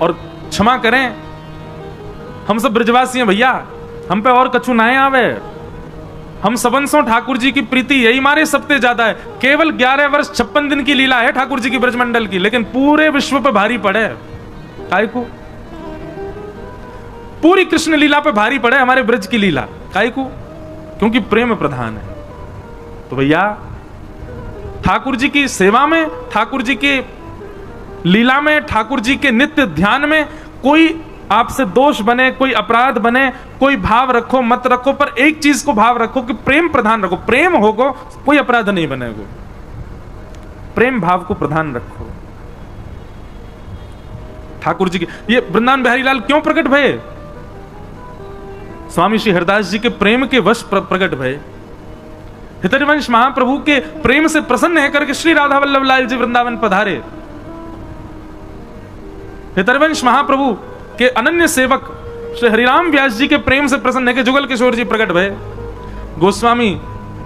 और क्षमा करें, हम सब ब्रजवासी हैं भैया, हम पे और कछु ना आवे। हम सबंसों ठाकुर जी की प्रीति यही मारे सबसे ज्यादा है। केवल 11 वर्ष 56 दिन की लीला है ठाकुर जी की ब्रजमंडल की, लेकिन पूरे विश्व पे भारी पड़े। काय को? पूरी कृष्ण लीला पे भारी पड़े हमारे ब्रज की लीला। काय को? क्योंकि प्रेम प्रधान है। तो भैया ठाकुर जी की सेवा में, ठाकुर जी की लीला में, ठाकुर जी के नित्य ध्यान में कोई आपसे दोष बने, कोई अपराध बने, कोई भाव रखो मत रखो, पर एक चीज को भाव रखो कि प्रेम प्रधान रखो। प्रेम होगो कोई अपराध नहीं बनेगा। प्रेम भाव को प्रधान रखो। ठाकुर जी की ये वृंदावन बिहारी लाल क्यों प्रकट भये? स्वामी श्री हरिदास जी के प्रेम के वश प्रकट भये। हितरिवंश महाप्रभु के प्रेम से प्रसन्न है करके श्री राधा वल्लभ लाल जी वृंदावन पधारे। हितरिवंश महाप्रभु के अनन्य सेवक श्री हरिराम व्यास जी के प्रेम से प्रसन्न है कि जुगल किशोर जी प्रकट भये। गोस्वामी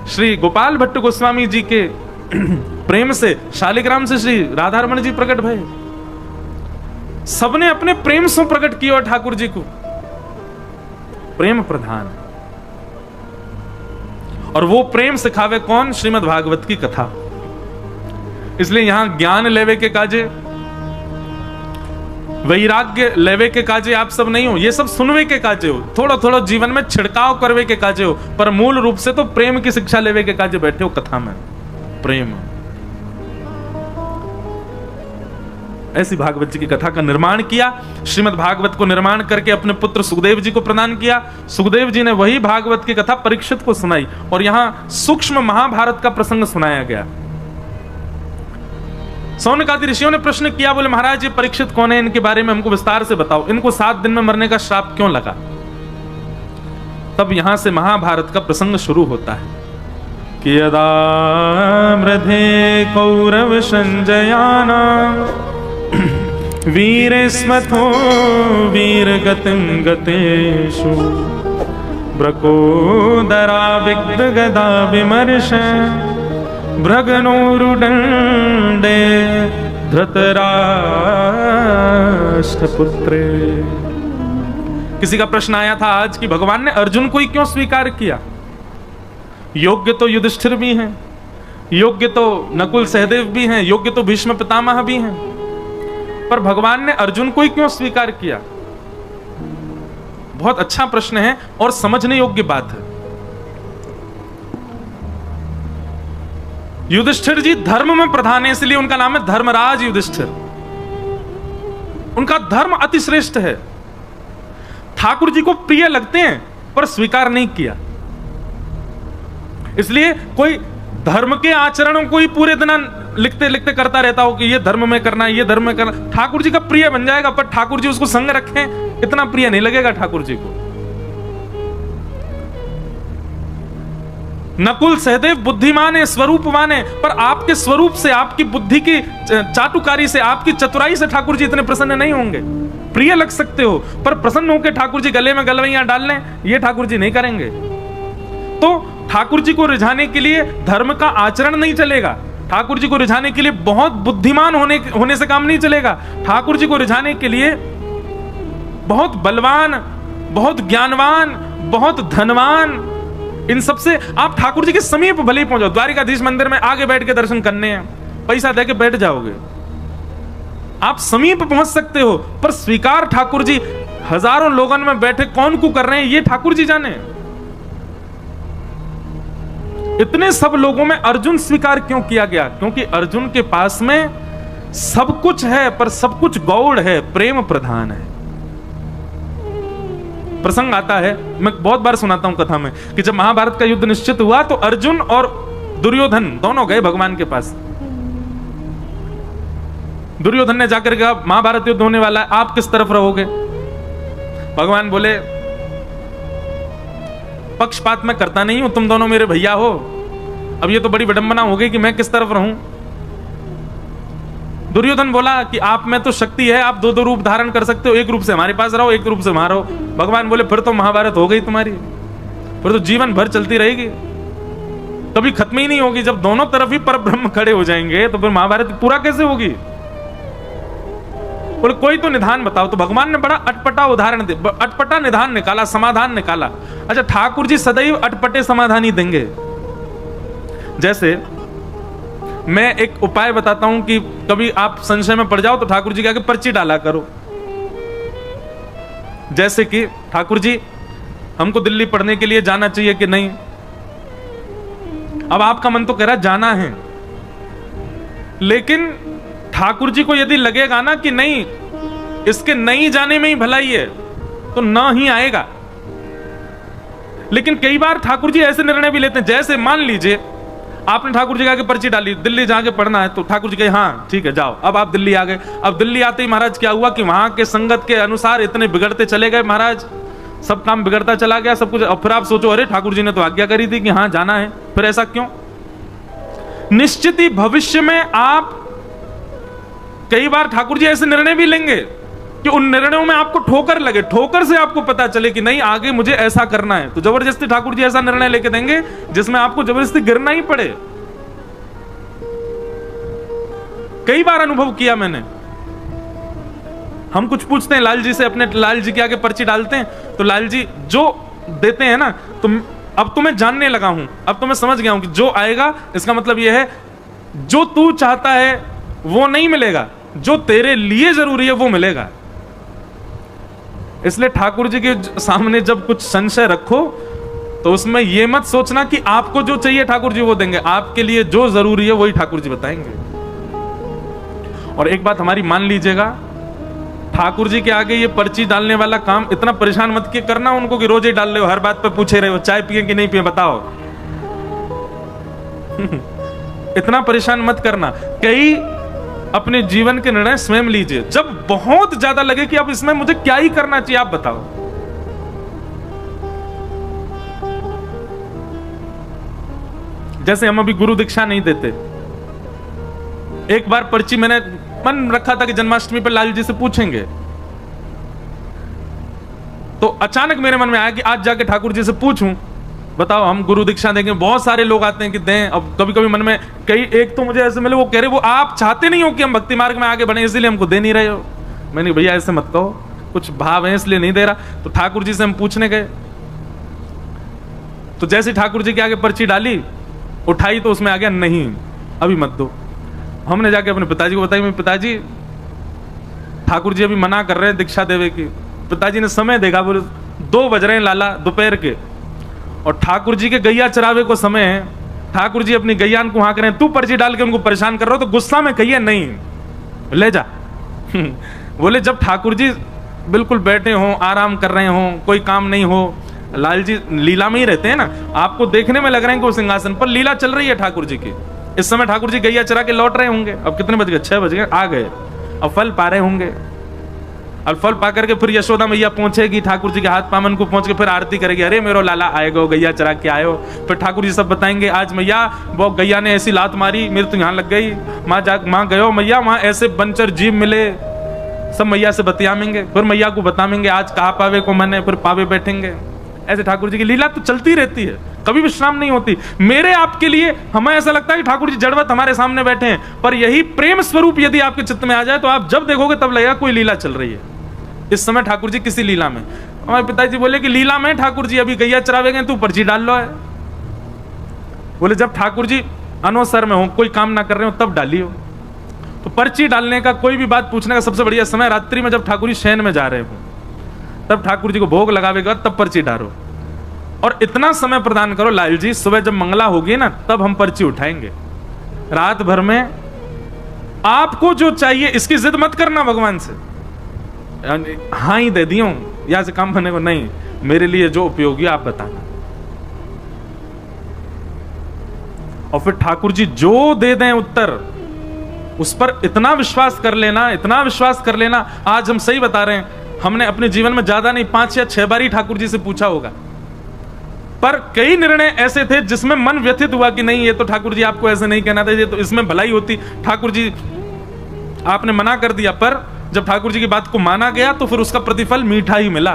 श्री गोपाल भट्ट गोस्वामी जी के प्रेम से, शालिग्राम से श्री राधारमण जी प्रकट भये। सबने अपने प्रेम से प्रकट किया और ठाकुर जी को प्रेम प्रधान। और वो प्रेम सिखावे कौन? श्रीमद् भागवत की कथा। इसलिए यहां ज्ञान लेवे के काजे, वैराग्य लेवे के काजे आप सब नहीं हो, ये सब सुनवे के काजे हो, थोड़ा थोड़ा जीवन में छिड़काव करवे के काजे हो, पर मूल रूप से तो प्रेम की शिक्षा लेवे के काजे बैठे हो कथा में। प्रेम। ऐसी भागवत जी की कथा का निर्माण किया। श्रीमद् भागवत को निर्माण करके अपने पुत्र सुखदेव जी को प्रदान किया। सुखदेव जी ने वही भागवत की कथा परीक्षित को सुनाई और यहां सूक्ष्म महाभारत का प्रसंग सुनाया गया। सौनक आदि ऋषियों ने प्रश्न किया, बोले महाराज ये परीक्षित कौन है, इनके बारे में हमको विस्तार से बताओ, इनको 7 दिन में मरने का श्राप क्यों लगा? तब यहां से महाभारत का प्रसंग शुरू होता है कि यदा मृधे कौरव संजयानाम वीरेस्मथो वीरगतिं गतेषु ब्रकोदरा विग्ध गदा विमर्श भ्रगनोरुदंडे धृतराष्ट्रपुत्रे। किसी का प्रश्न आया था आज कि भगवान ने अर्जुन को ही क्यों स्वीकार किया? योग्य तो युधिष्ठिर भी हैं, योग्य तो नकुल सहदेव भी हैं, योग्य तो भीष्म पितामह भी हैं, पर भगवान ने अर्जुन को ही क्यों स्वीकार किया? बहुत अच्छा प्रश्न है और समझने योग्य बात है। युधिष्ठिर जी धर्म में प्रधान है, इसलिए उनका नाम है धर्मराज युधिष्ठिर। उनका धर्म अति श्रेष्ठ है। ठाकुर जी को प्रिय लगते हैं पर स्वीकार नहीं किया। इसलिए कोई धर्म के आचरणों को ही पूरे दिन लिखते लिखते करता रहता हो कि ये धर्म में करना है, ये धर्म में करना, ठाकुर जी का प्रिय बन जाएगा, पर ठाकुर जी उसको संग रखें इतना प्रिय नहीं लगेगा ठाकुर जी को। नकुल सहदेव बुद्धिमान है, स्वरूपवान है, पर आपके स्वरूप से, आपकी बुद्धि की चाटुकारी से, आपकी चतुराई से ठाकुर जी इतने प्रसन्न नहीं होंगे। प्रिय लग सकते हो पर प्रसन्न होकर ठाकुर जी गले में गलवैयां डाल लें, ये ठाकुर जी नहीं करेंगे। तो ठाकुर जी को रिझाने के लिए धर्म का आचरण नहीं चलेगा। ठाकुर जी को रिझाने के लिए बहुत बुद्धिमान होने से काम नहीं चलेगा। ठाकुर जी को रिझाने के लिए बहुत बलवान, बहुत ज्ञानवान, बहुत धनवान, इन सबसे आप ठाकुर जी के समीप भले ही पहुंचो। द्वारिकाधीश मंदिर में आगे बैठ के दर्शन करने हैं, पैसा देके बैठ जाओगे, आप समीप पहुंच सकते हो, पर स्वीकार ठाकुर जी हजारों लोगों में बैठे कौन को कर रहे हैं ये ठाकुर जी जाने। इतने सब लोगों में अर्जुन स्वीकार क्यों किया गया? क्योंकि अर्जुन के पास में सब कुछ है पर सब कुछ गौड़ है, प्रेम प्रधान है। प्रसंग आता है, मैं बहुत बार सुनाता हूं कथा में, कि जब महाभारत का युद्ध निश्चित हुआ तो अर्जुन और दुर्योधन दोनों गए भगवान के पास। दुर्योधन ने जाकर कहा महाभारत युद्ध होने वाला है, आप किस तरफ रहोगे? भगवान बोले पक्षपात मैं करता नहीं हूं, तुम दोनों मेरे भैया हो। अब ये तो बड़ी विडंबना हो गई कि मैं किस तरफ रहूं। दुर्योधन बोला कि आप में तो शक्ति है, आप दो दो रूप धारण कर सकते हो, एक रूप से हमारे पास रहो, एक रूप से वहां रहो। भगवान बोले फिर तो महाभारत हो गई तुम्हारी, फिर तो जीवन भर चलती रहेगी, कभी खत्म ही नहीं होगी। जब दोनों तरफ ही परब्रह्म खड़े हो जाएंगे तो फिर महाभारत पूरा कैसे होगी? बोले कोई तो निधान बताओ। तो भगवान ने बड़ा अटपटा उदाहरण दे, अटपटा निधान निकाला, समाधान निकाला। अच्छा, ठाकुर जी सदैव अटपटे समाधान ही देंगे। जैसे मैं एक उपाय बताता हूं कि कभी आप संशय में पड़ जाओ तो ठाकुर जी के आगे पर्ची डाला करो। जैसे कि ठाकुर जी हमको दिल्ली पढ़ने के लिए जाना चाहिए कि नहीं। अब आपका मन तो कह रहा है जाना है, लेकिन ठाकुर जी को यदि लगेगा ना कि नहीं, इसके नहीं जाने में ही भलाई है, तो ना ही आएगा। लेकिन कई बार ठाकुर जी ऐसे निर्णय भी लेते हैं, जैसे मान लीजिए आपने ठाकुर जी के आगे पर्ची डाली, दिल्ली जाके पढ़ना है, तो ठाकुर जी कहे हाँ ठीक है जाओ। अब आप दिल्ली आ गए। अब दिल्ली आते ही महाराज क्या हुआ कि वहां के संगत के अनुसार इतने बिगड़ते चले गए महाराज, सब काम बिगड़ता चला गया सब कुछ। अब फिर आप सोचो अरे ठाकुर जी ने तो आज्ञा करी थी कि हाँ जाना है, फिर ऐसा क्यों? निश्चित ही भविष्य में आप कई बार ठाकुर जी ऐसे निर्णय भी लेंगे कि उन निर्णयों में आपको ठोकर लगे, ठोकर से आपको पता चले कि नहीं आगे मुझे ऐसा करना है, तो जबरदस्ती ठाकुर जी ऐसा निर्णय लेके देंगे जिसमें आपको जबरदस्ती गिरना ही पड़े। कई बार अनुभव किया मैंने। हम कुछ पूछते हैं लाल जी से, अपने लाल जी के आगे पर्ची डालते हैं, तो लाल जी जो देते हैं ना, तो अब तो मैं जानने लगा हूं, अब तो मैं समझ गया हूं कि जो आएगा इसका मतलब यह है जो तू चाहता है वो नहीं मिलेगा, जो तेरे लिए जरूरी है वो मिलेगा। इसलिए ठाकुर जी के सामने जब कुछ संशय रखो तो उसमें यह मत सोचना कि आपको जो चाहिए ठाकुर जी वो देंगे, आपके लिए जो जरूरी है वही ठाकुर जी बताएंगे। और एक बात हमारी मान लीजिएगा, ठाकुर जी के आगे ये पर्ची डालने वाला काम इतना परेशान मत के करना उनको कि रोज ही डाल रहे हो, हर बात पे पूछे रहे हो चाय पिए कि नहीं पिए बताओ। इतना परेशान मत करना। कई अपने जीवन के निर्णय स्वयं लीजिए, जब बहुत ज्यादा लगे कि अब इसमें मुझे क्या ही करना चाहिए आप बताओ। जैसे हम अभी गुरु दीक्षा नहीं देते, एक बार पर्ची मैंने मन रखा था कि जन्माष्टमी पर लाल जी से पूछेंगे, तो अचानक मेरे मन में आया कि आज जाके ठाकुर जी से पूछूं, बताओ हम गुरु दीक्षा देंगे। बहुत सारे लोग आते हैं कि दें। अब कभी कभी मन में कई एक तो मुझे ऐसे मिले, वो कह रहे वो आप चाहते नहीं हो कि हम भक्ति मार्ग में आगे बढ़े इसलिए हमको दे नहीं रहे हो। मैंने भैया ऐसे मत कहो, कुछ भाव है इसलिए नहीं दे रहा। तो ठाकुर जी से हम पूछने गए, तो जैसे ठाकुर जी के आगे पर्ची डाली उठाई तो उसमें आ गया नहीं अभी मत दो। हमने जाके अपने पिताजी को बताई, पिताजी ठाकुर जी अभी मना कर रहे हैं दीक्षा देवे की। पिताजी ने समय देखा, बोले 2 बज रहे हैं लाला दोपहर के, और ठाकुर जी के गैया चरावे को समय है, ठाकुर जी अपनी गैया को हाँक रहे हैं, तू पर्ची डाल के उनको परेशान कर रहा हो। तो गुस्सा में कहिए नहीं ले जा। बोले जब ठाकुर जी बिल्कुल बैठे हों, आराम कर रहे हों, कोई काम नहीं हो, लाल जी लीला में ही रहते हैं ना, आपको देखने में लग रहे हैं कि वो सिंहासन पर लीला चल रही है ठाकुर जी की। इस समय ठाकुर जी गैया चरा के लौट रहे होंगे, अब कितने बज गए 6 बज गए, आ गए, अब फल पा रहे होंगे। अब फल पा करके फिर यशोदा मैया पहुंचेगी, ठाकुर जी के हाथ पामन को पहुंच के फिर आरती करेगी, अरे मेरो लाला आएगा गैया चरा के आयो। फिर ठाकुर जी सब बताएंगे आज मैया वो गैया ने ऐसी लात मारी मेरे तो यहाँ लग गई, माँ गयो मैया वहां ऐसे बनचर जीव मिले, सब मैया से बतियामेंगे, फिर मैया को बताएंगे आज कहा पावे को मने, फिर पावे बैठेंगे। ऐसे ठाकुर जी की लीला तो चलती रहती है, कभी विश्राम नहीं होती। मेरे आपके लिए हमें ऐसा लगता है कि ठाकुर जी जड़वत हमारे सामने बैठे हैं, पर यही प्रेम स्वरूप यदि आपके चित्त में आ जाए तो आप जब देखोगे तब लगेगा कोई लीला चल रही है। इस समय ठाकुर जी किसी लीला में, हमारे पिताजी बोले कि लीला में ठाकुर जी अभी गैया चरावे गए, तू पर्ची डाल लो है। बोले जब ठाकुर जी अनवसर में हो, कोई काम ना कर रहे हो तब डालियो। तो पर्ची डालने का, कोई भी बात पूछने का सबसे बढ़िया समय रात्रि में जब ठाकुर जी शयन में जा रहे हो, तब ठाकुर जी को भोग लगावेगा तब पर्ची डालो। और इतना समय प्रदान करो लाल जी, सुबह जब मंगला होगी ना तब हम पर्ची उठाएंगे। रात भर में आपको जो चाहिए इसकी जिद मत करना भगवान से, हाँ ही दे दियो यहां से काम करने को नहीं, मेरे लिए जो उपयोगी आप बताना। और फिर ठाकुर जी जो दे दें उत्तर उस पर इतना विश्वास कर लेना, इतना विश्वास कर लेना। आज हम सही बता रहे हैं, हमने अपने जीवन में ज्यादा नहीं 5 या 6 बार ही ठाकुर जी से पूछा होगा, पर कई निर्णय ऐसे थे जिसमें मन व्यथित हुआ कि नहीं ये तो ठाकुर जी आपको ऐसे नहीं कहना था, ये तो इसमें भलाई होती, ठाकुर जी आपने मना कर दिया। पर जब ठाकुर जी की बात को माना गया तो फिर उसका प्रतिफल मीठा ही मिला।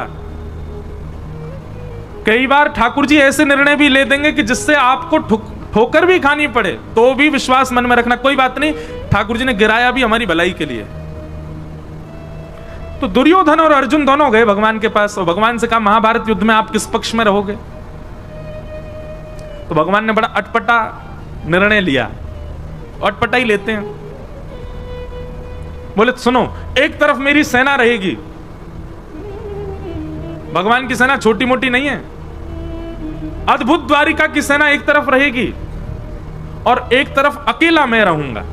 कई बार ठाकुर जी ऐसे निर्णय भी ले देंगे कि जिससे आपको ठोकर भी खानी पड़े तो भी विश्वास मन में रखना, कोई बात नहीं ठाकुर जी ने गिराया भी हमारी भलाई के लिए। तो दुर्योधन और अर्जुन दोनों गए भगवान के पास और भगवान से कहा महाभारत युद्ध में आप किस पक्ष में रहोगे? तो भगवान ने बड़ा अटपटा निर्णय लिया, अटपटा ही लेते हैं। बोले सुनो, एक तरफ मेरी सेना रहेगी, भगवान की सेना छोटी मोटी नहीं है, अद्भुत द्वारिका की सेना एक तरफ रहेगी और एक तरफ अकेला मैं रहूंगा।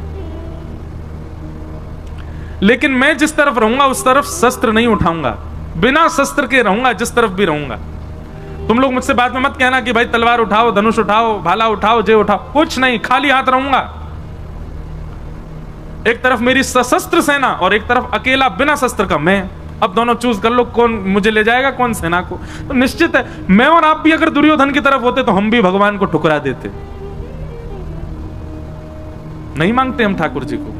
लेकिन मैं जिस तरफ रहूंगा उस तरफ शस्त्र नहीं उठाऊंगा, बिना शस्त्र के रहूंगा जिस तरफ भी रहूंगा। तुम लोग मुझसे बाद में मत कहना कि भाई तलवार उठाओ, धनुष उठाओ, भाला उठाओ, जे उठाओ, कुछ नहीं, खाली हाथ रहूंगा। एक तरफ मेरी सशस्त्र सेना और एक तरफ अकेला बिना शस्त्र का मैं। अब दोनों चूज कर लो, कौन मुझे ले जाएगा, कौन सेना को। तो निश्चित है मैं और आप भी अगर दुर्योधन की तरफ होते तो हम भी भगवान को ठुकरा देते। नहीं मांगते हम ठाकुर जी को।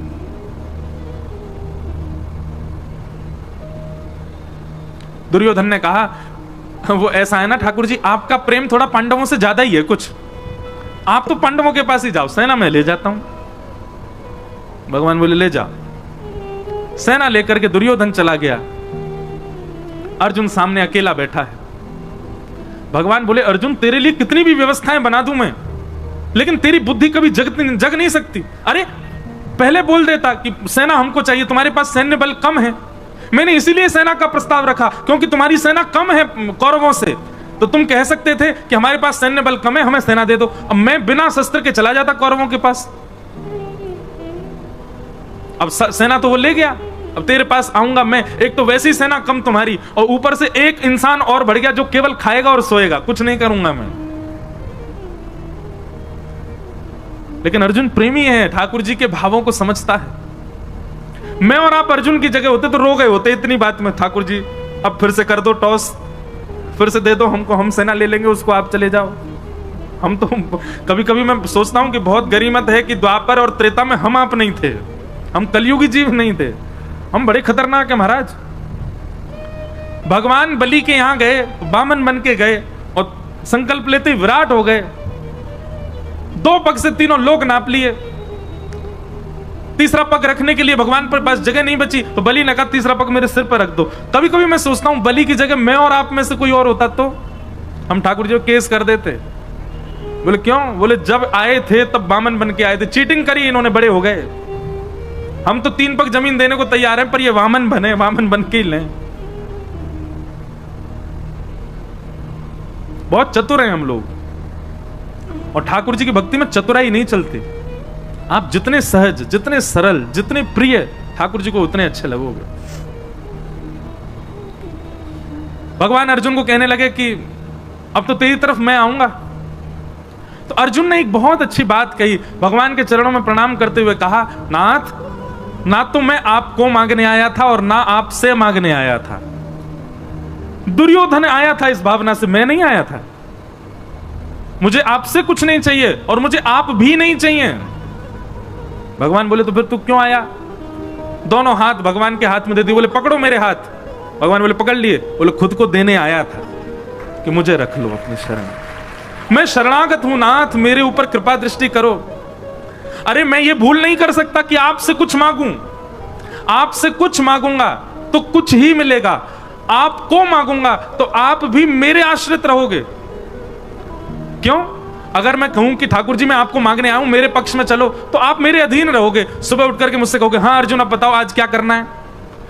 दुर्योधन ने कहा वो ऐसा है ना ठाकुर जी, आपका प्रेम थोड़ा पांडवों से ज्यादा ही है कुछ, आप तो पांडवों के पास ही जाओ, सेना मैं ले जाता हूं। भगवान बोले ले जाओ। सेना लेकर के दुर्योधन चला गया, अर्जुन सामने अकेला बैठा है। भगवान बोले अर्जुन तेरे लिए कितनी भी व्यवस्थाएं बना दूं मैं, लेकिन तेरी बुद्धि कभी जग नहीं सकती। अरे पहले बोल देता कि सेना हमको चाहिए, तुम्हारे पास सैन्य बल कम है। मैंने इसीलिए सेना का प्रस्ताव रखा क्योंकि तुम्हारी सेना कम है कौरवों से, तो तुम कह सकते थे कि हमारे पास सैन्य बल कम है, हमें सेना दे दो। अब मैं बिना शस्त्र के चला जाता कौरवों के पास, अब सेना तो वो ले गया, अब तेरे पास आऊंगा मैं, एक तो वैसी सेना कम तुम्हारी और ऊपर से एक इंसान और बढ़ गया जो केवल खाएगा और सोएगा, कुछ नहीं करूंगा मैं। लेकिन अर्जुन प्रेमी है, ठाकुर जी के भावों को समझता है। मैं और आप अर्जुन की जगह होते तो रो गए होते इतनी बात में, ठाकुर जी अब फिर से कर दो टॉस, फिर से दे दो हमको, हम सेना ले लेंगे उसको, आप चले जाओ। हम तो कभी कभी मैं सोचता हूं कि बहुत गरीमत है कि द्वापर और त्रेता में हम आप नहीं थे, हम कलयुगी जीव नहीं थे, हम बड़े खतरनाक है महाराज। भगवान बलि के यहां गए, वामन बन के गए और संकल्प लेते विराट हो गए, 2 पग से तीनों लोग नाप लिए, तीसरा पग रखने के लिए भगवान पर पास जगह नहीं बची, तो बलि ने कहा तीसरा पग मेरे सिर पर रख दो। कभी कभी मैं सोचता हूं बलि की जगह मैं और आप में से कोई और होता तो हम ठाकुर जी को केस कर देते। बोले क्यों? बोले जब आए थे तब वामन बन के आए थे, चीटिंग करी इन्होंने, बड़े हो गए। हम तो 3 पग जमीन देने को तैयार हैं पर ये वामन बने, वामन बन के ही लें। बहुत चतुर हैं हम लोग, और ठाकुर जी की भक्ति में चतुराई नहीं चलती। आप जितने सहज, जितने सरल, जितने प्रिय ठाकुर जी को उतने अच्छे लगोगे। भगवान अर्जुन को कहने लगे कि अब तो तेरी तरफ मैं आऊंगा। तो अर्जुन ने एक बहुत अच्छी बात कही, भगवान के चरणों में प्रणाम करते हुए कहा नाथ, ना तो मैं आपको मांगने आया था और ना आपसे मांगने आया था। दुर्योधन आया था इस भावना से, मैं नहीं आया था। मुझे आपसे कुछ नहीं चाहिए और मुझे आप भी नहीं चाहिए। भगवान बोले तो फिर तू क्यों आया? दोनों हाथ भगवान के हाथ में दे दिए, बोले पकड़ो मेरे हाथ। भगवान बोले पकड़ लिए, बोले खुद को देने आया था कि मुझे रख लो अपनी शरण। मैं शरणागत हूं नाथ, मेरे ऊपर कृपा दृष्टि करो। अरे मैं ये भूल नहीं कर सकता कि आपसे कुछ मांगूं, आपसे कुछ मांगूंगा तो कुछ ही मिलेगा, आपको मांगूंगा तो आप भी मेरे आश्रित रहोगे। क्यों? अगर मैं कहूं कि ठाकुर जी मैं आपको मांगने आऊं, मेरे पक्ष में चलो, तो आप मेरे अधीन रहोगे। सुबह उठ करके मुझसे कहोगे हाँ अर्जुन अब बताओ आज क्या करना है,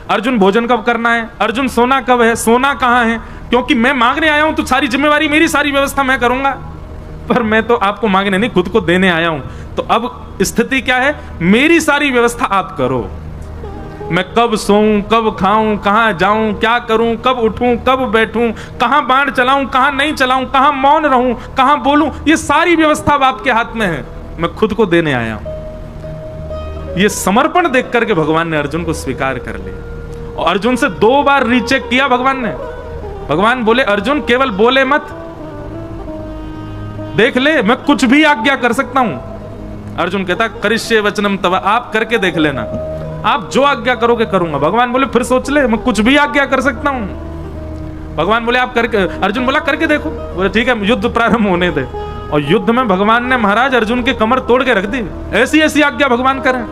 अर्जुन भोजन कब करना है, अर्जुन सोना कब है, सोना कहां है, क्योंकि मैं मांगने आया हूं तो सारी जिम्मेवारी मेरी, सारी व्यवस्था मैं करूंगा। पर मैं तो आपको मांगने नहीं, खुद को देने आया हूं। तो अब स्थिति क्या है, मेरी सारी व्यवस्था आप करो। मैं कब सोऊं, कब खाऊं, कहां जाऊं, क्या करूं, कब उठूं, कब बैठूं, कहां बाण चलाऊं, कहां नहीं चलाऊं, कहां मौन रहूं, कहां बोलूं, ये सारी व्यवस्था अब आपके हाथ में है, मैं खुद को देने आया हूं। ये समर्पण देख करके भगवान ने अर्जुन को स्वीकार कर लिया और अर्जुन से 2 बार रीचेक किया भगवान ने। भगवान बोले अर्जुन केवल बोले मत, देख ले मैं कुछ भी आज्ञा कर सकता हूं। अर्जुन कहता करिष्ये वचनम तव, आप करके देख लेना, आप जो आज्ञा करोगे करूंगा। भगवान बोले फिर सोच ले, मैं कुछ भी आज्ञा कर सकता हूं। भगवान बोले आप करके, अर्जुन बोला करके देखो। बोले ठीक है युद्ध प्रारंभ होने दे। और युद्ध में भगवान ने महाराज अर्जुन के कमर तोड़ के रख दी। ऐसी ऐसी आज्ञा भगवान करें।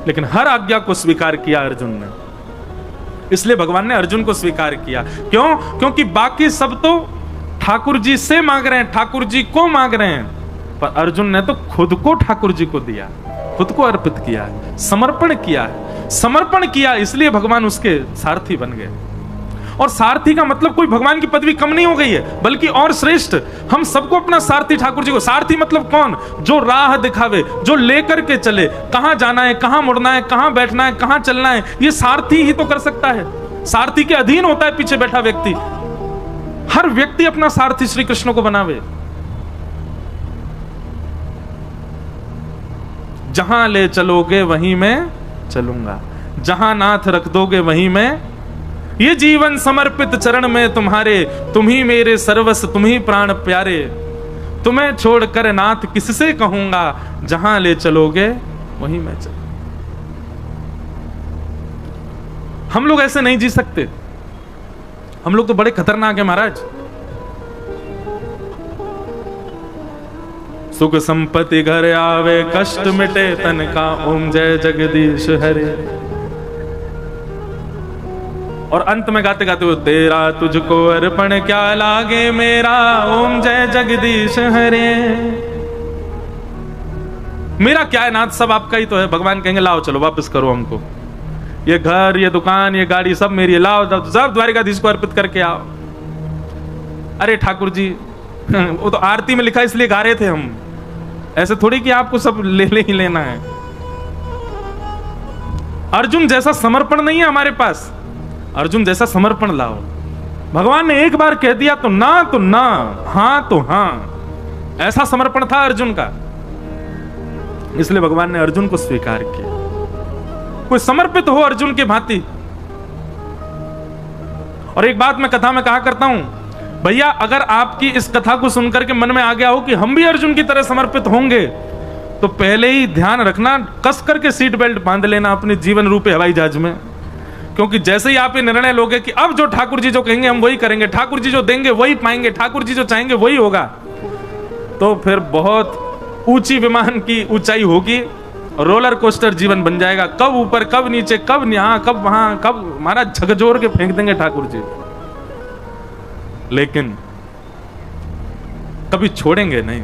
लेकिन हर आज्ञा को स्वीकार किया अर्जुन ने। इसलिए भगवान ने अर्जुन को स्वीकार किया। क्यों? क्योंकि बाकी सब तो ठाकुर जी से मांग रहे हैं, ठाकुर जी को मांग रहे हैं, पर अर्जुन ने तो खुद को ठाकुर जी को दिया, खुद को अर्पित किया, समर्पण किया। समर्पण किया इसलिए भगवान उसके सारथी बन गए। और सारथी का मतलब कोई भगवान की पदवी कम नहीं हो गई है, बल्कि और श्रेष्ठ। हम सबको अपना सारथी ठाकुर जी को। सारथी मतलब कौन? जो राह दिखावे, जो लेकर के चले, कहां जाना है, कहां मुड़ना है, कहां बैठना है, कहां चलना है, ये सारथी ही तो कर सकता है। सारथी के अधीन होता है पीछे बैठा व्यक्ति। हर व्यक्ति अपना सारथी श्री कृष्ण को बनावे। जहां ले चलोगे वहीं मैं चलूंगा, जहां नाथ रख दोगे वहीं मैं। ये जीवन समर्पित चरण में तुम्हारे, तुम ही मेरे सर्वस्व, तुम ही प्राण प्यारे। तुम्हें छोड़कर नाथ किससे कहूंगा, जहां ले चलोगे वहीं मैं चलूंगा। हम लोग ऐसे नहीं जी सकते। हम लोग तो बड़े खतरनाक है महाराज। सुख संपत्ति घर आवे, कष्ट मिटे तन का, ओम जय जगदीश हरे। और अंत में गाते गाते वो, तेरा तुझको अर्पण क्या लागे मेरा, ओम जय जगदीश हरे। मेरा क्या है नाथ, सब आपका ही तो है। भगवान कहेंगे लाओ चलो वापस करो हमको, ये घर, ये दुकान, ये गाड़ी सब मेरी है, लाओ सब द्वारिकाधीश को अर्पित करके आओ। अरे ठाकुर जी वो तो आरती में लिखा इसलिए गा रहे थे हम, ऐसे थोड़ी कि आपको सब ले ही लेना है। अर्जुन जैसा समर्पण नहीं है हमारे पास। अर्जुन जैसा समर्पण लाओ। भगवान ने एक बार कह दिया तो ना, हां तो हां। ऐसा समर्पण था अर्जुन का, इसलिए भगवान ने अर्जुन को स्वीकार किया। कोई समर्पित हो अर्जुन के भांति। और एक बात मैं कथा में कहा करता हूं, भैया अगर आपकी इस कथा को सुनकर के मन में आ गया हो कि हम भी अर्जुन की तरह समर्पित होंगे, तो पहले ही ध्यान रखना, कस करके सीट बेल्ट बांध लेना अपने जीवन रूपी हवाई जहाज में। क्योंकि जैसे ही आप ये निर्णय लोगे कि अब जो ठाकुर जी जो कहेंगे हम वही करेंगे, ठाकुर जी जो देंगे वही पाएंगे, ठाकुर जी जो चाहेंगे वही होगा, तो फिर बहुत ऊंची विमान की ऊंचाई होगी, रोलर कोस्टर जीवन बन जाएगा। कब ऊपर, कब नीचे, कब यहां, कब वहां, कब महाराज झकझोर के फेंक देंगे ठाकुर जी। लेकिन कभी छोड़ेंगे नहीं।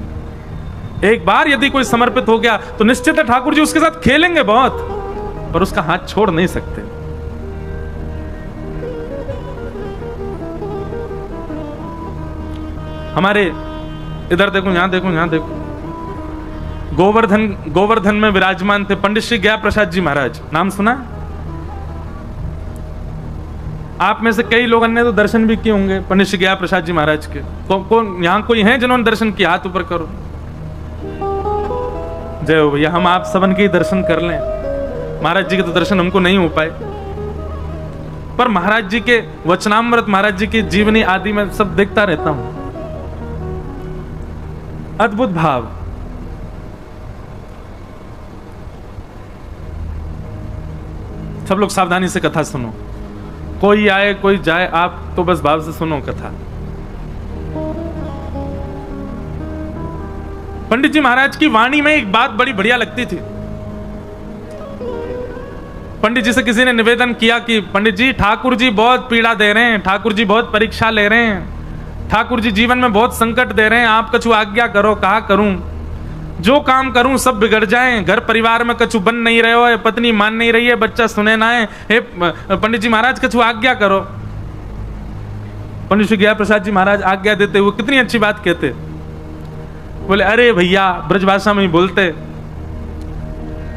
एक बार यदि कोई समर्पित हो गया तो निश्चित है ठाकुर जी उसके साथ खेलेंगे बहुत, पर उसका हाथ छोड़ नहीं सकते। हमारे इधर देखो, यहां देखो, यहां देखो, गोवर्धन में विराजमान थे पंडित श्री गया प्रसाद जी महाराज। नाम सुना? आप में से कई लोगों ने तो दर्शन भी किए होंगे पंडित श्री गया प्रसाद जी महाराज के। कौन यहां कोई है जिन्होंने दर्शन किया? हाथ ऊपर करो। जय हो भैया, हम आप सबन के ही दर्शन कर लें। महाराज जी के तो दर्शन हमको नहीं हो पाए, पर महाराज जी के वचनामृत, महाराज जी की जीवनी आदि में सब देखता रहता हूं। अद्भुत भाव। सब लोग सावधानी से कथा सुनो, कोई आए कोई जाए, आप तो बस भाव से सुनो कथा। पंडित जी महाराज की वाणी में एक बात बड़ी बढ़िया लगती थी। पंडित जी से किसी ने निवेदन किया कि पंडित जी ठाकुर जी बहुत पीड़ा दे रहे हैं, ठाकुर जी बहुत परीक्षा ले रहे हैं, ठाकुर जी जीवन में बहुत संकट दे रहे हैं, आप कछु आज्ञा करो, कहा करूं, जो काम करूं सब बिगड़ जाएं, घर परिवार में कछु बन नहीं रहे हो, पत्नी मान नहीं रही है, बच्चा सुने ना है, हे पंडित जी महाराज कछु आज्ञा करो। पंडित श्री गया प्रसाद जी महाराज आज्ञा देते हुए कितनी अच्छी बात कहते, बोले अरे भैया, ब्रजभाषा में ही बोलते,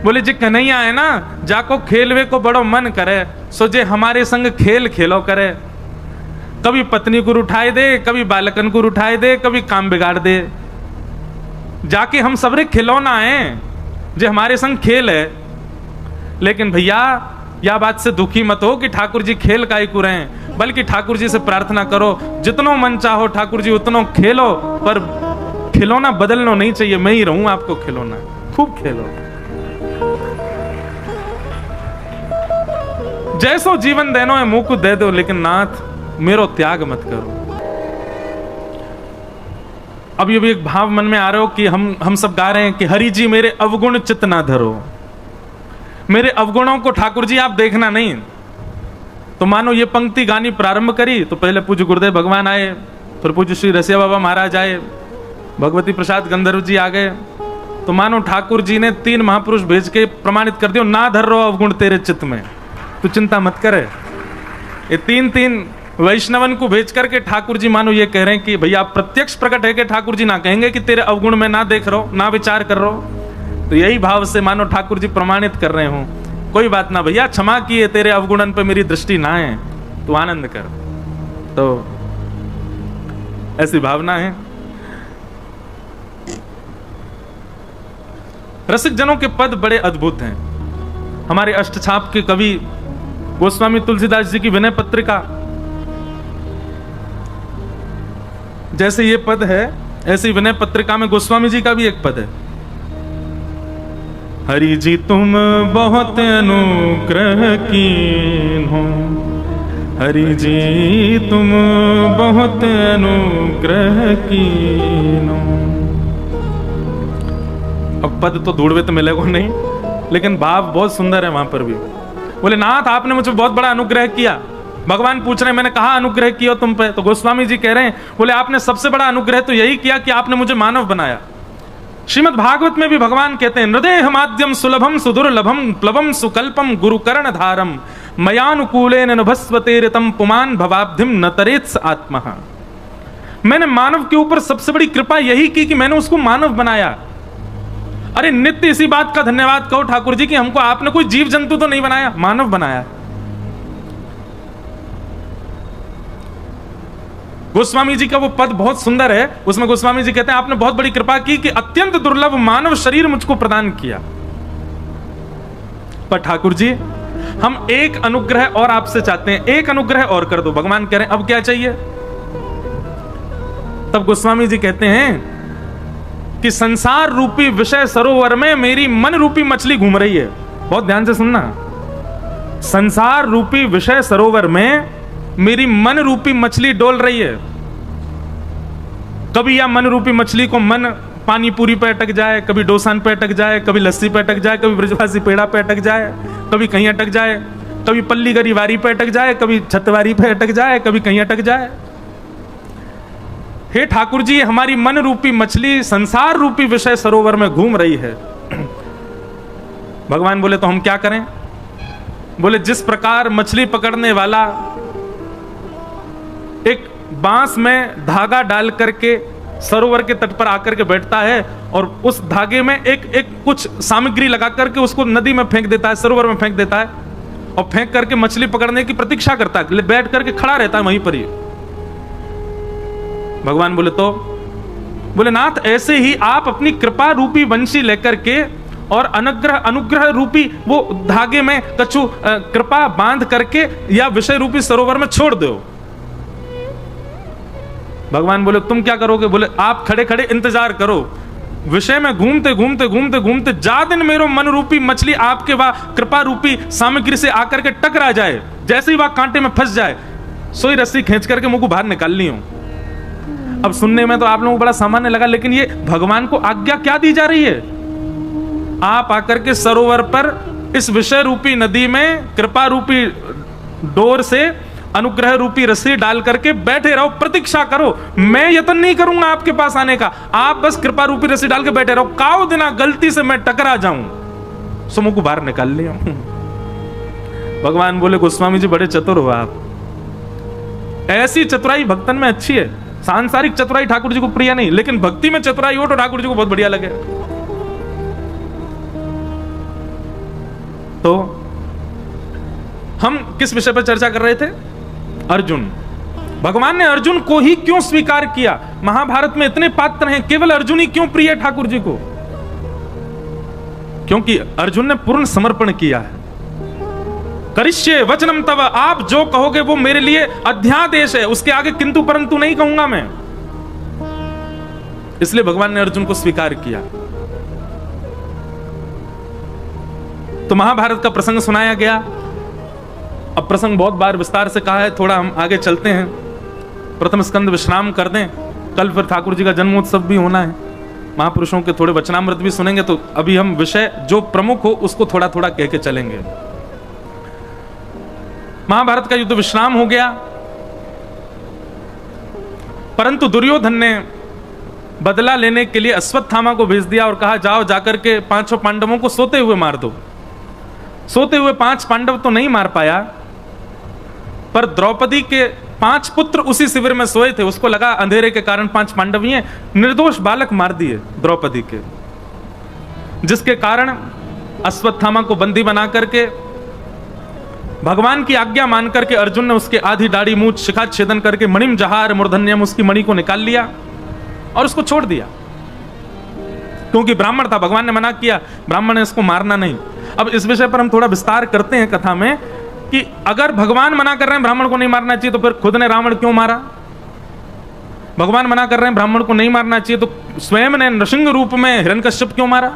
बोले जी कन्हैया है ना, जाको खेलवे को बड़ो मन करे, सो जे हमारे संग खेल खेलो करे। कभी पत्नी को उठाए दे, कभी बालकन को उठाए दे, कभी काम बिगाड़ दे। जाके हम सबरे खिलौना है, जो हमारे संग खेल है। लेकिन भैया यह बात से दुखी मत हो कि ठाकुर जी खेल काहे को रहे, बल्कि ठाकुर जी से प्रार्थना करो जितनो मन चाहो ठाकुर जी उतनो खेलो, पर खिलौना बदलना नहीं चाहिए, मैं ही रहूं आपको खिलौना, खूब खेलो। जैसो जीवन देनो है मुंह को दे दो, लेकिन नाथ मेरो त्याग मत करो। अब ये भी एक भाव मन में आ रहे हो कि हम सब गा रहे हैं कि हरि जी मेरे अवगुण चित्त ना धरो। मेरे अवगुणों को ठाकुर जी आप देखना नहीं। तो मानो ये पंक्ति गानी प्रारंभ करी तो पहले पूज्य गुरुदेव भगवान आए, फिर पूज्य श्री रसिया बाबा महाराज आए, भगवती प्रसाद गंधर्व जी आ गए। तो मानो ठाकुर जी ने 3 महापुरुष भेज के प्रमाणित कर दिया, ना धर रो अवगुण तेरे चित्त में, तू चिंता मत करे। ये 3 वैष्णवन को भेज करके ठाकुर जी मानो ये कह रहे हैं कि भैया आप प्रत्यक्ष प्रकट है कि ठाकुर जी ना कहेंगे कि तेरे अवगुण में ना देख रहो, ना विचार कर रहो। तो यही भाव से मानो ठाकुर जी प्रमाणित कर रहे हो, कोई बात ना भैया, क्षमा किए, तेरे अवगुणन पे मेरी दृष्टि ना है, तू आनंद कर। तो ऐसी भावना है। रसिक जनों के पद बड़े अद्भुत हैं। हमारे अष्टछाप के कवि गोस्वामी तुलसीदास जी की विनय पत्रिका, जैसे ये पद है ऐसी विनय पत्रिका में गोस्वामी जी का भी एक पद है। हरि जी तुम बहुत अनुग्रह कीन हो, हरि जी तुम बहुत अनुग्रह कीन हो। अब पद तो ढूंढवे तो मिलेगा नहीं, लेकिन भाव बहुत सुंदर है वहां पर भी। बोले नाथ आपने मुझे बहुत बड़ा अनुग्रह किया। भगवान पूछ रहे हैं मैंने कहा अनुग्रह किया तुम पे? तो गोस्वामी जी कह रहे हैं, बोले आपने सबसे बड़ा अनुग्रह तो यही किया कि आपने मुझे मानव बनाया। श्रीमद् भागवत में भी भगवान कहते हैं, हृदय माध्यम सुलभम सुदुर्लभम प्लवम सुकल्पम गुरुकर्ण धारम मयानुकूलेन नभस्वतेरितम पुमान भवाब्धिम न तरेत्स आत्मा। मैंने मानव के ऊपर सबसे बड़ी कृपा यही की कि मैंने उसको मानव बनाया। अरे नित्य इसी बात का धन्यवाद कहो ठाकुर जी कि हमको आपने कोई जीव जंतु तो नहीं बनाया, मानव बनाया। गोस्वामी जी का वो पद बहुत सुंदर है। उसमें गोस्वामी जी कहते हैं आपने बहुत बड़ी कृपा की कि अत्यंत दुर्लभ मानव शरीर मुझको प्रदान किया। पर ठाकुर जी हम एक अनुग्रह और आपसे चाहते हैं, एक अनुग्रह और कर दो। भगवान कह रहे हैं अब क्या चाहिए? तब गोस्वामी जी कहते हैं कि संसार रूपी विषय सरोवर में मेरी मन रूपी मछली घूम रही है। बहुत ध्यान से सुनना, संसार रूपी विषय सरोवर में मेरी मन रूपी मछली डोल रही है। कभी या मन रूपी मछली को मन पानी पूरी पे अटक जाए, कभी डोसान पे अटक जाए, कभी लस्सी पे अटक जाए, कभी ब्रजवासी पेड़ा पे अटक जाए, कभी कहीं अटक जाए, कभी पल्ली गरी वारी पे अटक जाए, कभी छतवारी पे अटक जाए, कभी कहीं अटक जाए। हे ठाकुर जी हमारी मन रूपी मछली संसार रूपी विषय सरोवर में घूम रही है। भगवान बोले तो हम क्या करें? बोले जिस प्रकार मछली पकड़ने वाला एक बांस में धागा डाल करके सरोवर के तट पर आकर के बैठता है और उस धागे में एक कुछ सामग्री लगा करके उसको नदी में फेंक देता है, सरोवर में फेंक देता है और फेंक करके मछली पकड़ने की प्रतीक्षा करता है, बैठ करके खड़ा रहता है वहीं पर ही। भगवान बोले तो बोले नाथ ऐसे ही आप अपनी कृपा रूपी वंशी लेकर के और अनुग्रह रूपी वो धागे में कछु कृपा बांध करके या विषय रूपी सरोवर में छोड़ दो। भगवान बोले तुम क्या करोगे? बोले आप खड़े खड़े इंतजार करो, विषय में घूमते घूमते घूमते घूमते जा दिन मेरो मन रूपी मछली आपके वह कृपा रूपी सामग्री से आकर के टकरा जाए, जैसे ही वह कांटे में फंस जाए सोई रस्सी खींच करके मुझको बाहर निकालनी हो। अब सुनने में तो आप लोगों को बड़ा सामान्य लगा, लेकिन ये भगवान को आज्ञा क्या दी जा रही है? आप आकर के सरोवर पर इस विषय रूपी नदी में कृपा रूपी डोर से अनुग्रह रूपी रस्सी डाल करके बैठे रहो, प्रतीक्षा करो। मैं यत्न नहीं करूंगा आपके पास आने का, आप बस कृपा रूपी रस्सी डाल के बैठे रहो। काओ दिना गलती से मैं टकरा जाऊं सो मुझको बाहर निकाल लिया। भगवान बोले गोस्वामी जी बड़े चतुर हो आप, ऐसी चतुराई भक्तन में अच्छी है। सांसारिक चतुराई ठाकुर जी को प्रिय नहीं, लेकिन भक्ति में चतुराई हो तो ठाकुर जी को बहुत बढ़िया लगे। तो हम किस विषय पर चर्चा कर रहे थे? अर्जुन। भगवान ने अर्जुन को ही क्यों स्वीकार किया? महाभारत में इतने पात्र हैं, केवल अर्जुन ही क्यों प्रिय है ठाकुर जी को? क्योंकि अर्जुन ने पूर्ण समर्पण किया है। करिष्ये वचनम तव, आप जो कहोगे वो मेरे लिए अध्यादेश है, उसके आगे किंतु परंतु नहीं कहूंगा मैं। इसलिए भगवान ने अर्जुन को स्वीकार किया। तो महाभारत का प्रसंग सुनाया गया। अब प्रसंग बहुत बार विस्तार से कहा है, थोड़ा हम आगे चलते हैं। प्रथम स्कंद विश्राम कर दें, कल फिर ठाकुर जी का जन्मोत्सव भी होना है। महापुरुषों के थोड़े वचनामृत भी सुनेंगे, तो अभी हम विषय जो प्रमुख हो उसको थोड़ा थोड़ा कह के चलेंगे। महाभारत का युद्ध विश्राम हो गया, परंतु दुर्योधन ने बदला लेने के लिए अश्वत्थामा को भेज दिया और कहा जाओ जाकर के 5 पांडवों को सोते हुए मार दो। सोते हुए 5 पांडव तो नहीं मार पाया, पर द्रौपदी के 5 पुत्र उसी शिविर में सोए थे, उसको लगा अंधेरे के कारण 5 पांडव ही हैं, निर्दोष बालक मार दिए द्रौपदी के, जिसके कारण अश्वत्थामा को बंदी बना करके भगवान की आज्ञा मान करके अर्जुन ने उसके आधी दाढ़ी मूछ शिखा छेदन करके मणिम जहार मूर्धन्यम उसकी मणि को निकाल लिया और उसको छोड़ दिया, क्योंकि ब्राह्मण था, भगवान ने मना किया, ब्राह्मण ने इसको मारना नहीं। अब इस विषय पर हम थोड़ा विस्तार करते हैं कथा में कि अगर भगवान मना कर रहे हैं ब्राह्मण को नहीं मारना चाहिए, तो फिर खुद ने रावण क्यों मारा? भगवान मना कर रहे हैं ब्राह्मण को नहीं मारना चाहिए, तो स्वयं ने नृसिंह रूप में हिरण्यकश्यप क्यों मारा?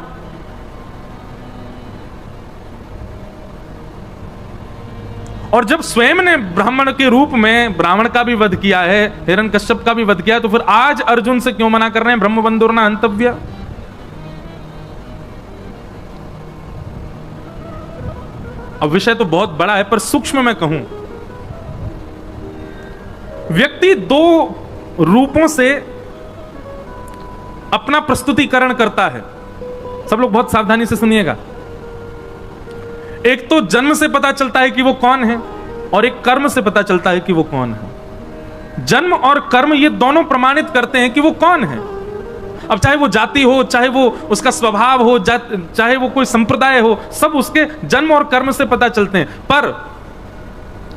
और जब स्वयं ने ब्राह्मण के रूप में ब्राह्मण का भी वध किया है, हिरण्यकश्यप का भी वध किया है, तो फिर आज अर्जुन से क्यों मना कर रहे हैं ब्रह्मबंधुर्ना हंतव्य? अब विषय तो बहुत बड़ा है, पर सूक्ष्म में कहूं, व्यक्ति 2 रूपों से अपना प्रस्तुतिकरण करता है। सब लोग बहुत सावधानी से सुनिएगा। एक तो जन्म से पता चलता है कि वो कौन है, और एक कर्म से पता चलता है कि वो कौन है। जन्म और कर्म ये दोनों प्रमाणित करते हैं कि वो कौन है। अब चाहे वो जाति हो, चाहे वो उसका स्वभाव हो, चाहे वो कोई संप्रदाय हो, सब उसके जन्म और कर्म से पता चलते हैं। पर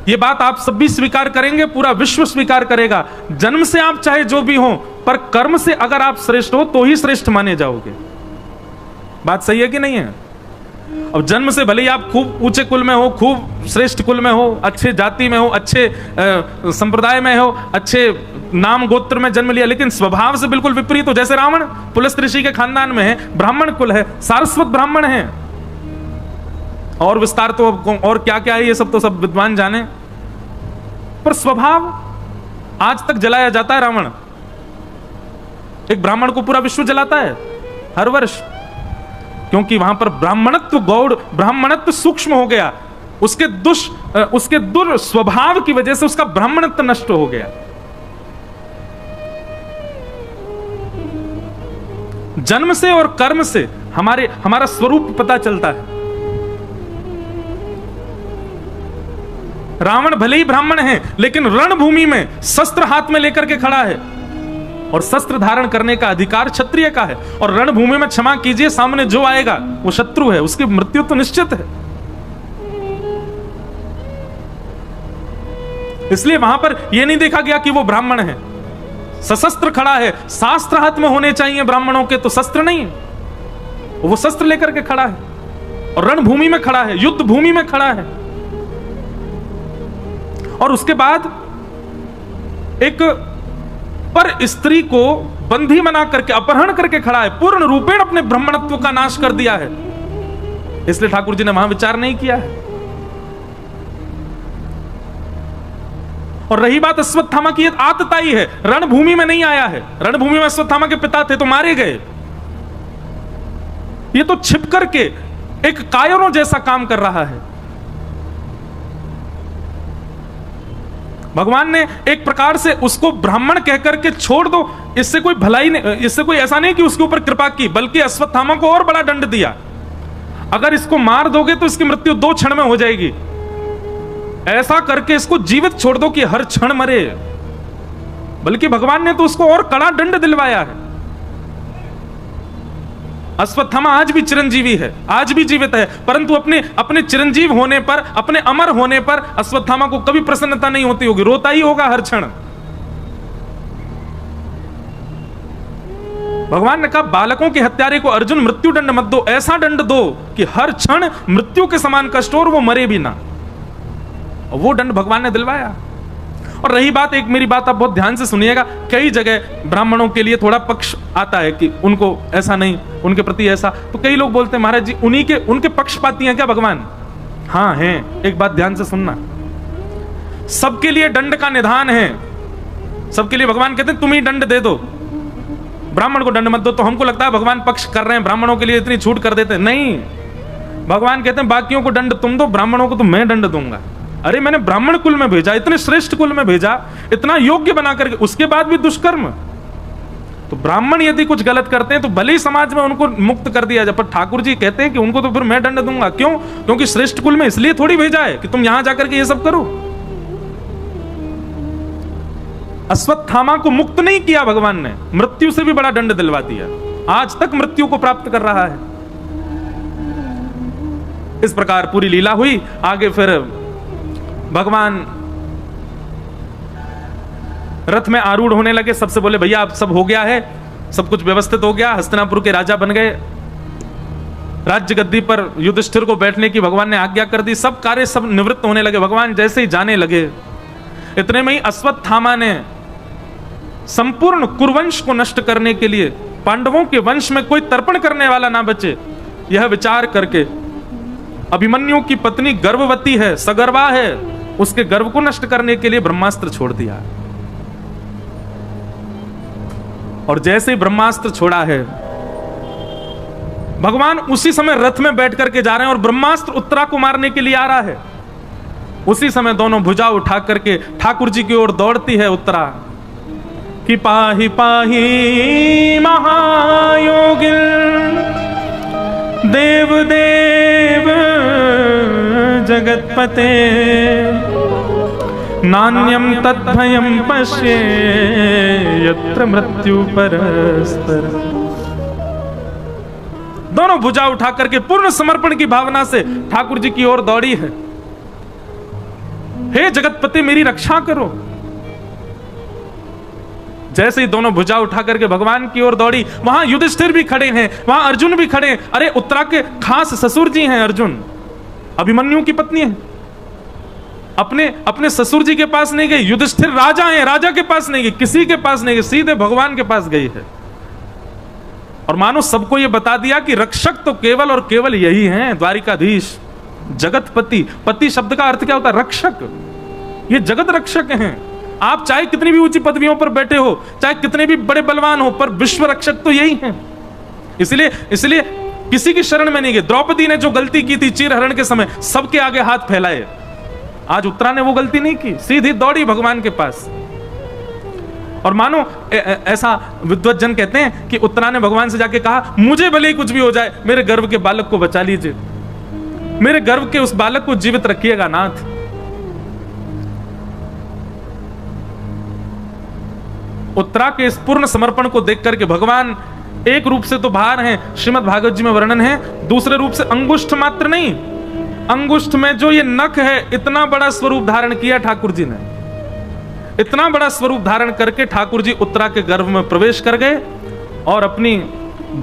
ये बात आप सब भी स्वीकार करेंगे, पूरा विश्व स्वीकार करेगा, जन्म से आप चाहे जो भी हो, पर कर्म से अगर आप श्रेष्ठ हो तो ही श्रेष्ठ माने जाओगे। बात सही है कि नहीं है? अब जन्म से भले ही आप खूब ऊंचे कुल में हो, खूब श्रेष्ठ कुल में हो, अच्छे जाति में हो, अच्छे संप्रदाय में हो, अच्छे नाम गोत्र में जन्म लिया, लेकिन स्वभाव से बिल्कुल विपरीत हो। जैसे रावण पुलस्त्य ऋषि के खानदान में है, ब्राह्मण कुल है, सारस्वत ब्राह्मण है, और विस्तार तो और क्या क्या है ये सब तो सब विद्वान जाने, पर स्वभाव आज तक जलाया जाता है। रावण एक ब्राह्मण को पूरा विश्व जलाता है हर वर्ष, क्योंकि वहां पर ब्राह्मणत्व गौड़, ब्राह्मणत्व सूक्ष्म हो गया, उसके दुर्स्वभाव की वजह से उसका ब्राह्मणत्व नष्ट हो गया। जन्म से और कर्म से हमारा स्वरूप पता चलता है। रावण भले ही ब्राह्मण है, लेकिन रणभूमि में शस्त्र हाथ में लेकर के खड़ा है, और शस्त्र धारण करने का अधिकार क्षत्रिय का है। और रणभूमि में क्षमा कीजिए, सामने जो आएगा वो शत्रु है, उसकी मृत्यु तो निश्चित है। इसलिए वहां पर यह नहीं देखा गया कि वो ब्राह्मण है, सशस्त्र खड़ा है। शास्त्र हाथ में होने चाहिए ब्राह्मणों के, तो शस्त्र नहीं, वो शस्त्र लेकर के खड़ा है और रणभूमि में खड़ा है, युद्ध भूमि में खड़ा है। और उसके बाद एक पर स्त्री को बंधी बना करके अपहरण करके खड़ा है, पूर्ण रूपेण अपने ब्राह्मणत्व का नाश कर दिया है। इसलिए ठाकुर जी ने वहां विचार नहीं किया है। और रही बात अश्वत्थामा की, आतताई है, रणभूमि में नहीं आया है। रणभूमि में अश्वत्थामा के पिता थे तो मारे गए, ये तो छिप करके एक कायरों जैसा काम कर रहा है। भगवान ने एक प्रकार से उसको ब्राह्मण कहकर के छोड़ दो, इससे कोई भलाई नहीं, इससे कोई ऐसा नहीं कि उसके ऊपर कृपा की, बल्कि अश्वत्थामा को और बड़ा दंड दिया। अगर इसको मार दोगे तो इसकी मृत्यु 2 क्षण में हो जाएगी, ऐसा करके इसको जीवित छोड़ दो कि हर क्षण मरे। बल्कि भगवान ने तो उसको और कड़ा दंड दिलवाया है। अश्वत्थामा आज भी चिरंजीवी है, आज भी जीवित है, परंतु अपने चिरंजीव होने पर, अपने अमर होने पर अश्वत्थामा को कभी प्रसन्नता नहीं होती होगी, रोता ही होगा हर क्षण। भगवान ने कहा बालकों के हत्यारे को अर्जुन मृत्यु दंड मत दो, ऐसा दंड दो कि हर क्षण मृत्यु के समान कष्ट हो और वो मरे भी ना। और वो दंड भगवान ने दिलवाया। और रही बात, एक मेरी बात आप बहुत ध्यान से सुनिएगा, कई जगह ब्राह्मणों के लिए थोड़ा पक्ष आता है कि उनको ऐसा नहीं, उनके प्रति ऐसा, तो कई लोग बोलते हैं महाराज जी उनके पक्षपाती हैं क्या भगवान? हाँ हैं। एक बात ध्यान से सुनना, सबके लिए दंड का निधान है, सबके लिए भगवान कहते हैं तुम ही दंड दे दो। ब्राह्मण को दंड मत दो। तो हमको लगता है भगवान पक्ष कर रहे हैं, ब्राह्मणों के लिए इतनी छूट कर देते हैं। नहीं, भगवान कहते हैं बाकियों को दंड तुम दो, ब्राह्मणों को तो मैं दंड दूंगा। अरे मैंने ब्राह्मण कुल में भेजा, इतने श्रेष्ठ कुल में भेजा, इतना योग्य बना करके, उसके बाद भी दुष्कर्म। तो ब्राह्मण यदि कुछ गलत करते हैं तो भले ही समाज में उनको मुक्त कर दिया जाए, पर ठाकुर जी कहते हैं कि उनको तो फिर मैं दंड दूंगा। क्यों? क्योंकि श्रेष्ठ कुल में इसलिए थोड़ी भेजा है कि तुम यहां जाकर के ये सब करो। अश्वत्थामा को मुक्त नहीं किया भगवान ने, मृत्यु से भी बड़ा दंड दिलवा दिया, आज तक मृत्यु को प्राप्त कर रहा है। इस प्रकार पूरी लीला हुई। आगे फिर भगवान रथ में आरूढ़ होने लगे, सबसे बोले भैया अब सब हो गया है, सब कुछ व्यवस्थित हो गया, हस्तिनापुर के राजा बन गए, राज्य गद्दी पर युधिष्ठिर को बैठने की भगवान ने आज्ञा कर दी, सब कार्य सब निवृत्त होने लगे। भगवान जैसे ही जाने लगे, इतने में ही अश्वत्थामा ने संपूर्ण कुरुवंश को नष्ट करने के लिए, पांडवों के वंश में कोई तर्पण करने वाला ना बचे, यह विचार करके अभिमन्यु की पत्नी गर्भवती है, सगर्भा है, उसके गर्भ को नष्ट करने के लिए ब्रह्मास्त्र छोड़ दिया। और जैसे ही ब्रह्मास्त्र छोड़ा है, भगवान उसी समय रथ में बैठ करके जा रहे हैं और ब्रह्मास्त्र उत्तरा को मारने के लिए आ रहा है। उसी समय दोनों भुजा उठा करके ठाकुर जी की ओर दौड़ती है उत्तरा कि पाहि पाहि महायोगिन देव देव जगतपते नान्यम तद्भयम पश्ये यत्र मृत्यु परस्पर। दोनों भुजा उठा करके पूर्ण समर्पण की भावना से ठाकुर जी की ओर दौड़ी है। हे जगतपति मेरी रक्षा करो। जैसे ही दोनों भुजा उठा करके भगवान की ओर दौड़ी, वहां युधिष्ठिर भी खड़े हैं, वहां अर्जुन भी खड़े हैं। अरे उत्तरा के खास ससुर जी हैं अर्जुन, अभिमन्यु की पत्नी है, अपने ससुर जी के पास नहीं गई। युधिष्ठिर राजा हैं, राजा के पास नहीं गई, किसी के पास नहीं गई, सीधे भगवान के पास गई है। और मानो सबको यह बता दिया कि रक्षक तो केवल और केवल यही हैं, द्वारिकाधीश जगतपति। पति शब्द का अर्थ क्या होता है? रक्षक। ये जगत रक्षक हैं। आप चाहे कितनी भी ऊंची पदवियों पर बैठे हो, चाहे कितने भी बड़े बलवान हो, पर विश्व रक्षक तो यही हैं। इसलिए किसी की शरण में नहीं गए। द्रौपदी ने जो गलती की थी चीरहरण के समय, सबके आगे हाथ फैलाए, आज उत्तरा ने वो गलती नहीं की, सीधी दौड़ी भगवान के पास। और मानो ऐसा विद्वत जन कहते हैं कि उत्तरा ने भगवान से जाके कहा, मुझे भले ही कुछ भी हो जाए, मेरे गर्भ के बालक को बचा लीजिए, मेरे गर्भ के उस बालक को जीवित रखिएगा नाथ। उत्तरा के इस पूर्ण समर्पण को देख करके भगवान एक रूप से तो बाहर हैं, श्रीमद् भागवत जी में वर्णन है, दूसरे रूप से अंगुष्ठ मात्र नहीं, अंगुष्ठ में जो ये नख है, इतना बड़ा स्वरूप धारण किया ठाकुर जी ने। इतना बड़ा स्वरूप धारण करके ठाकुर जी उत्तरा के गर्भ में प्रवेश कर गए और अपनी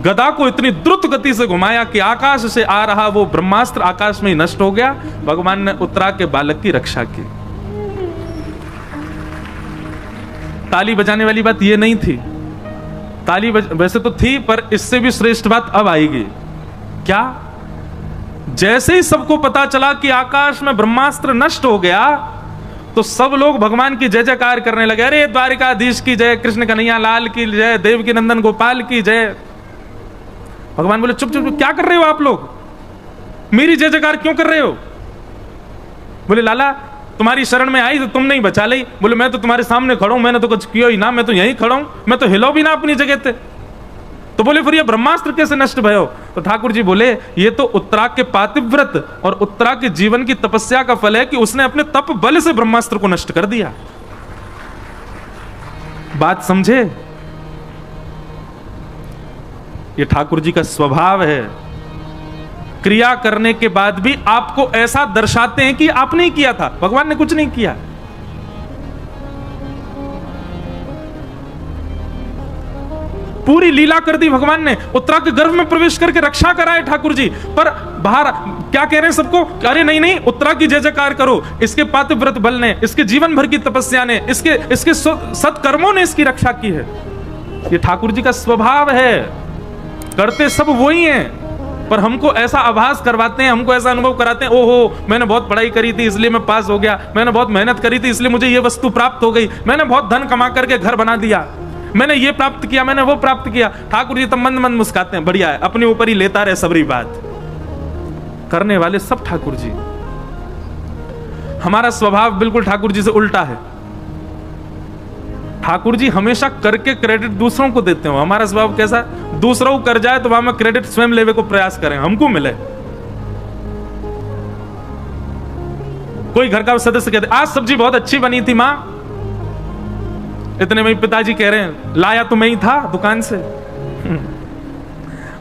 गदा को इतनी द्रुत गति से घुमाया कि आकाश से आ रहा वो ब्रह्मास्त्र आकाश में ही नष्ट हो गया। भगवान ने उत्तरा के बालक की रक्षा की। ताली बजाने वाली बात ये नहीं थी, ताली वैसे तो थी, पर इससे भी श्रेष्ठ बात अब आएगी। क्या? जैसे ही सबको पता चला कि आकाश में ब्रह्मास्त्र नष्ट हो गया, तो सब लोग भगवान की जय जयकार करने लगे। अरे द्वारिकाधीश की जय, कृष्ण कन्हैया लाल की जय, देवकी नंदन गोपाल की जय। भगवान बोले चुप चुप, क्या कर रहे हो आप लोग? मेरी जय जयकार क्यों कर रहे हो? बोले लाला तुम्हारी शरण में आई तो तुम नहीं बचा ली। बोले मैं तो तुम्हारे सामने खड़ा हूं, मैंने तो कुछ किया ही ना, मैं तो यहीं खड़ा हूं, मैं तो हिलो भी ना अपनी जगह पे। तो बोले फिर ये ब्रह्मास्त्र कैसे नष्ट भयो? तो ठाकुर जी बोले ये तो उत्तरा के पातिव्रत और उत्तरा के जीवन की तपस्या का फल है कि उसने अपने तप बल से ब्रह्मास्त्र को नष्ट कर दिया। बात समझे? ये ठाकुर जी का स्वभाव है। क्रिया करने के बाद भी आपको ऐसा दर्शाते हैं कि आपने ही किया था, भगवान ने कुछ नहीं किया। पूरी लीला कर दी भगवान ने, उत्तरा के गर्भ में प्रवेश करके रक्षा कराए ठाकुर जी। पर बाहर क्या कह रहे हैं सबको? अरे नहीं नहीं, उत्तरा की जय जयकार करो, इसके पातिव्रत बल ने, इसके जीवन भर की तपस्या ने, इसके सत्कर्मों ने इसकी रक्षा की है। ये ठाकुर जी का स्वभाव है। करते सब वही हैं, पर हमको ऐसा आभास करवाते हैं, हमको ऐसा अनुभव कराते हैं, ओहो मैंने बहुत पढ़ाई करी थी इसलिए मैं पास हो गया, मैंने बहुत मेहनत करी थी इसलिए मुझे ये वस्तु प्राप्त हो गई, मैंने बहुत धन कमा करके घर बना दिया, मैंने ये प्राप्त किया, मैंने वो प्राप्त किया। ठाकुर जी तो मंद मंद मुस्काते हैं, बढ़िया है, अपने ऊपर ही लेता रहे सबरी बात। करने वाले सब ठाकुर जी। हमारा स्वभाव बिल्कुल ठाकुर जी से उल्टा है। ठाकुर जी हमेशा करके क्रेडिट दूसरों को देते हो। हमारा स्वभाव कैसा है, दूसरों को कर जाए तो वहां में क्रेडिट स्वयं लेवे को प्रयास करें, हमको मिले। कोई घर का सदस्य कहते आज सब्जी बहुत अच्छी बनी थी मां, इतने में पिताजी कह रहे हैं लाया तो मैं ही था दुकान से।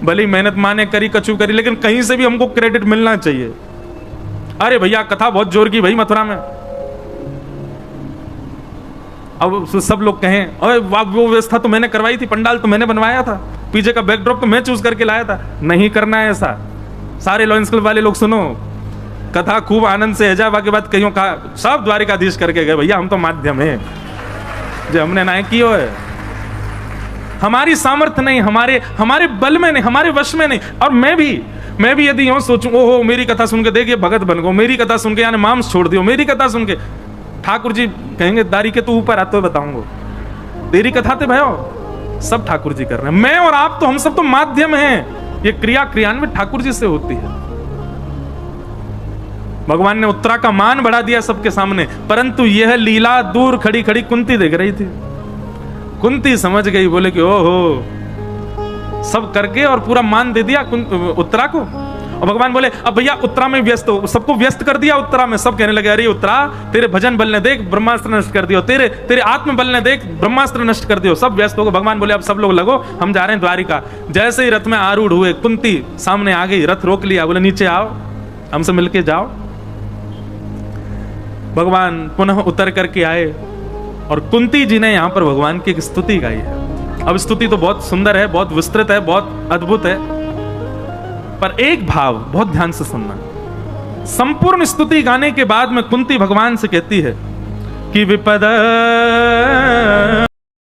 भली मेहनत मां ने करी, कचू करी, लेकिन कहीं से भी हमको क्रेडिट मिलना चाहिए। अरे भैया कथा बहुत जोर की भाई मथुरा में। अब सब लोग कहें अरे वो व्यवस्था तो मैंने करवाई थी, पंडाल तो मैंने बनवाया था, पीछे का बैकड्रॉप तो मैं चूज करके लाया था। नहीं करना है ऐसा। सारे लॉयंस क्लब वाले लोग सुनो, कथा खूब आनंद से हैजा के बाद कहीं कहा सब द्वारिकाधीश करके गए, भैया हम तो माध्यम है जो हमने ना कियो है। हमारी सामर्थ्य नहीं, हमारे बल में नहीं, हमारे वश में नहीं। और मैं भी यदि यूं सोचूं ओहो मेरी कथा सुन के देखिए भगत बन गो, मेरी कथा सुन के यानी मांस छोड़ दियो, मेरी कथा सुन के, ठाकुर जी कहेंगे दारी के तो ऊपर आते हुए बताऊंगा, तेरी कथा थे भयो सब ठाकुर जी कर रहे हैं। मैं और आप तो हम सब तो माध्यम हैं। ये क्रिया क्रियान्वित ठाकुर जी से होती है। भगवान ने उत्तरा का मान बढ़ा दिया सबके सामने, परंतु यह लीला दूर खड़ी खड़ी कुंती देख रही थी। कुंती समझ गई, बोले कि ओहो सब करके और पूरा मान दे दिया उत्तरा को। और भगवान बोले अब भैया उत्तरा में व्यस्त हो, सबको व्यस्त कर दिया उत्तरा में। सब कहने लगे अरे उत्तरा तेरे भजन बल ने देख ब्रह्मास्त्र नष्ट कर दियो, तेरे आत्म बल ने देख ब्रह्मास्त्र नष्ट कर दियो, सब व्यस्त हो गए। भगवान बोले अब सब लोग लगो, हम जा रहे हैं द्वारिका। जैसे ही रथ में आरूढ़ हुए, कुंती सामने आ गई, रथ रोक लिया, बोले नीचे आओ हमसे मिलके जाओ। भगवान पुनः उतर करके आए और कुंती जी ने यहां पर भगवान की एक स्तुति गाई है। अब स्तुति तो बहुत सुंदर है, बहुत विस्तृत है, बहुत अद्भुत है, पर एक भाव बहुत ध्यान से सुनना। संपूर्ण स्तुति गाने के बाद में कुंती भगवान से कहती है कि विपद